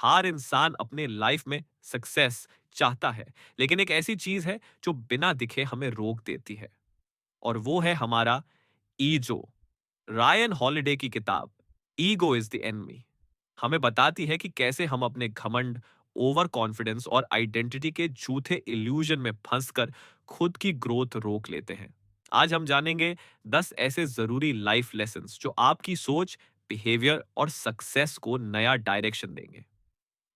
हर इंसान अपने लाइफ में सक्सेस चाहता है, लेकिन एक ऐसी चीज है जो बिना दिखे हमें रोक देती है, और वो है हमारा ईजो। रायन हॉलिडे की किताब ईगो इज द एनिमी हमें बताती है कि कैसे हम अपने घमंड, ओवर कॉन्फिडेंस और आइडेंटिटी के झूठे इल्यूजन में फंसकर खुद की ग्रोथ रोक लेते हैं। आज हम जानेंगे 10 ऐसे जरूरी लाइफ लेसन्स जो आपकी सोच, बिहेवियर और सक्सेस को नया डायरेक्शन देंगे।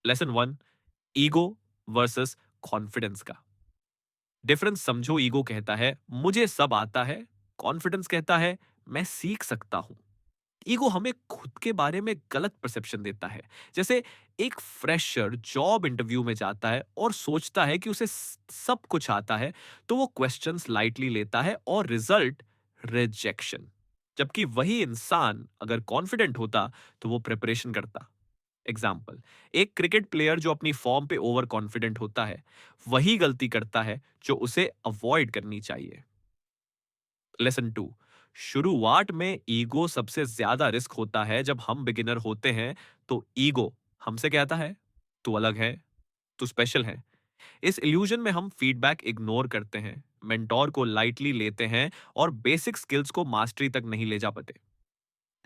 Lesson one, ego versus confidence का डिफरेंस समझो। ईगो कहता है मुझे सब आता है, कॉन्फिडेंस कहता है मैं सीख सकता हूं। ईगो हमें खुद के बारे में गलत परसेप्शन देता है। जैसे एक फ्रेशर जॉब इंटरव्यू में जाता है और सोचता है कि उसे सब कुछ आता है, तो वो क्वेश्चंस लाइटली लेता है और रिजल्ट रिजेक्शन। जबकि वही इंसान अगर कॉन्फिडेंट होता तो वो प्रिपरेशन करता। एग्जाम्पल, एक क्रिकेट प्लेयर जो अपनी फॉर्म पे ओवर कॉन्फिडेंट होता है वही गलती करता है जो उसे अवॉइड करनी चाहिए। लेसन टू, शुरुआत में ईगो सबसे ज्यादा रिस्क होता है। जब हम बिगिनर होते हैं तो ईगो हमसे कहता है तू अलग है, तू स्पेशल है। इस इल्यूजन में हम फीडबैक इग्नोर करते हैं, मेंटोर को लाइटली लेते हैं और बेसिक स्किल्स को मास्टरी तक नहीं ले जा पाते।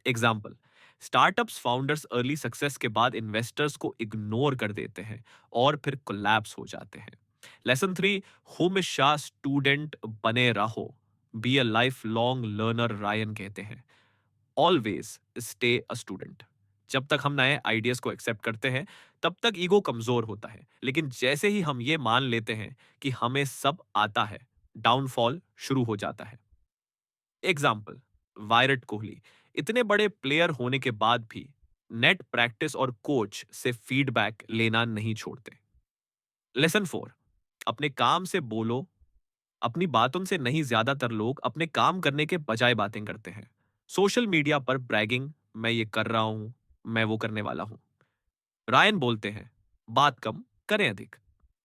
Example, startups founders early success के बाद इन्वेस्टर्स को इग्नोर कर देते हैं और फिर कोलैप्स हो जाते हैं। लेसन थ्री, हमेशा स्टूडेंट बने रहो। Be a life long learner, Ryan कहते हैं ऑलवेज स्टे अ स्टूडेंट। जब तक हम नए आइडियाज को एक्सेप्ट करते हैं तब तक ईगो कमजोर होता है, लेकिन जैसे ही हम ये मान लेते हैं कि हमें सब आता है, डाउनफॉल शुरू हो जाता है। एग्जाम्पल, विराट कोहली इतने बड़े प्लेयर होने के बाद भी नेट प्रैक्टिस और कोच से फीडबैक लेना नहीं छोड़ते। लेसन फोर, अपने काम से बोलो, अपनी बातों से नहीं। ज्यादातर लोग अपने काम करने के बजाय बातें करते हैं। सोशल मीडिया पर ब्रैगिंग, मैं ये कर रहा हूं, मैं वो करने वाला हूं। रायन बोलते हैं बात कम, करें अधिक।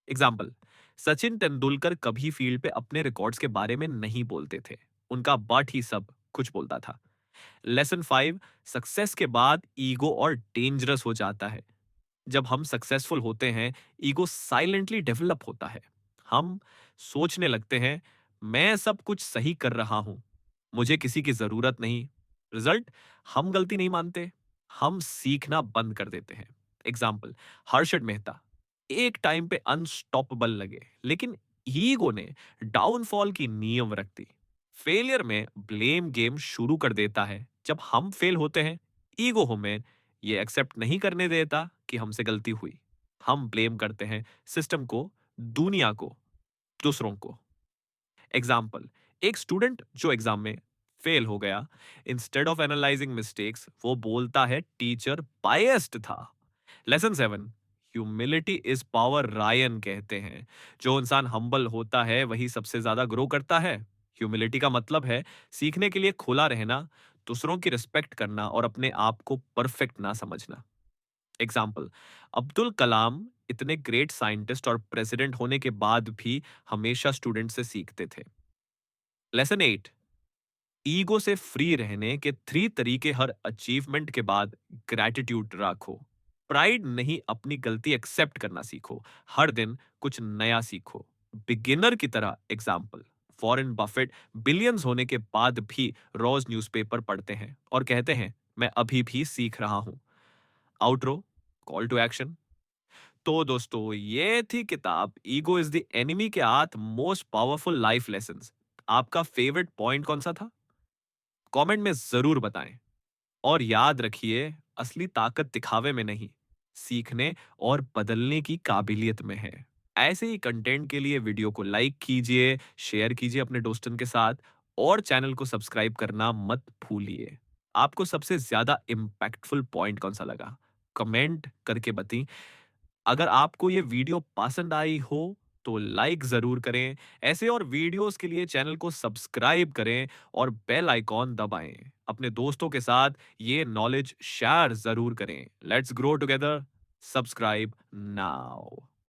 एग्जाम्पल, सचिन तेंदुलकर कभी फील्ड पे अपने रिकॉर्ड्स के बारे में नहीं बोलते थे, उनका बट ही सब कुछ बोलता था। लेसन फाइव, सक्सेस के बाद ईगो और डेंजरस हो जाता है। जब हम सक्सेसफुल होते हैं ईगो साइलेंटली डेवलप होता है। हम सोचने लगते हैं मैं सब कुछ सही कर रहा हूं, मुझे किसी की जरूरत नहीं। रिजल्ट, हम गलती नहीं मानते, हम सीखना बंद कर देते हैं। एग्जाम्पल, हर्षद मेहता एक टाइम पे अनस्टॉपेबल लगे, लेकिन ईगो ने डाउनफॉल की नींव रख दी। फेलियर में ब्लेम गेम शुरू कर देता है। जब हम फेल होते हैं ईगो हमें ये एक्सेप्ट नहीं करने देता कि हमसे गलती हुई। हम ब्लेम करते हैं सिस्टम को, दुनिया को, दूसरों को। एग्जाम्पल, एक स्टूडेंट जो एग्जाम में फेल हो गया, इंस्टेड ऑफ एनालाइजिंग मिस्टेक्स वो बोलता है टीचर बायस्ड था। Lesson seven, humility is power, Ryan कहते हैं जो इंसान हम्बल होता है वही सबसे ज्यादा ग्रो करता है। ह्यूमिलिटी का मतलब है सीखने के लिए खुला रहना, दूसरों की रिस्पेक्ट करना और अपने आप को परफेक्ट ना समझना। एग्जाम्पल, अब्दुल कलाम इतने ग्रेट साइंटिस्ट और प्रेसिडेंट होने के बाद भी हमेशा स्टूडेंट से सीखते थे। लेसन एट, ईगो से फ्री रहने के 3 तरीके। हर अचीवमेंट के बाद ग्रैटिट्यूड रखो। प्राइड नहीं, अपनी गलती एक्सेप्ट करना सीखो। हर दिन कुछ नया सीखो, बिगिनर की तरह। एग्जाम्पल, वॉरेन बफेट बिलियंस होने के बाद भी रोज न्यूज़पेपर पढ़ते हैं और कहते हैं मैं अभी भी सीख रहा हूं। Outro, call to action. तो दोस्तों ये थी किताब ईगो इज द एनिमी के 8 मोस्ट पावरफुल लाइफ लेसन्स। आपका फेवरेट पॉइंट कौन सा था? कमेंट में जरूर बताएं। और याद रखिए, असली ताकत दिखावे में नहीं, सीखने और बदलने की काबिलियत में है। ऐसे ही कंटेंट के लिए वीडियो को लाइक कीजिए, शेयर कीजिए अपने दोस्तों के साथ और चैनल को सब्सक्राइब करना मत भूलिए। आपको सबसे ज्यादा इम्पैक्टफुल पॉइंट कौन सा लगा? कमेंट करके बताइए। अगर आपको ये वीडियो पसंद आई हो तो लाइक जरूर करें। ऐसे और वीडियोस के लिए चैनल को सब्सक्राइब करें और बेल आइकॉन दबाएं। अपने दोस्तों के साथ ये नॉलेज शेयर जरूर करें। Let's grow together. Subscribe now.